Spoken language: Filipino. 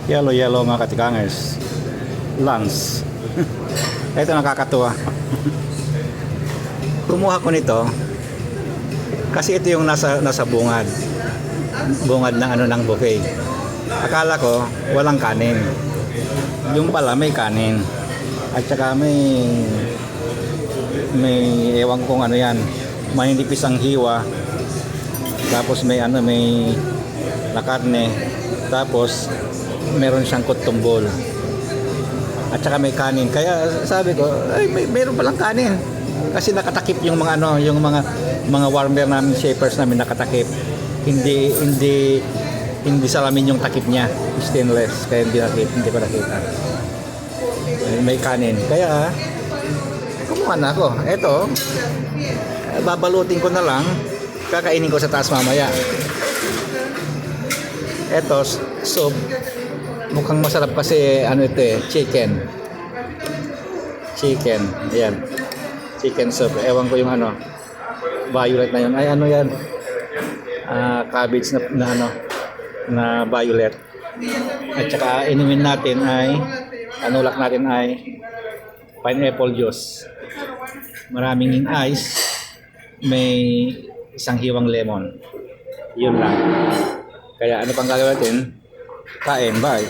Yellow yellow mga katikangers. Lance. Ito nakakatuwa. Kumuha ko nito kasi ito yung nasa bungad. Bungad ng ng buffet. Akala ko walang kanin. Yung pala may kanin. At saka may ewan kong ano yan. Mahinipis ang hiwa. Tapos may na karne. Tapos meron siyang kutumbol. At saka may kanin. Kaya sabi ko, ay meron palang kanin. Kasi nakatakip yung yung mga warmer namin, shapers namin nakatakip. Hindi salamin yung takip niya, stainless. Kaya hindi ko nakita. May kanin. Kaya kumuha na ako. Ito, babalutin ko na lang. Kakainin ko sa taas mamaya. Ito, soup. Mukhang masarap kasi chicken. Ayan. Chicken soup. Ewan ko yung violet na yun. Ay yan? Cabbage na violet. At saka inumin natin anulak natin ay pineapple juice. Maraming ice. May isang hiwang lemon. Yun lang. Kaya ano pang gagawin natin? Kain, bye.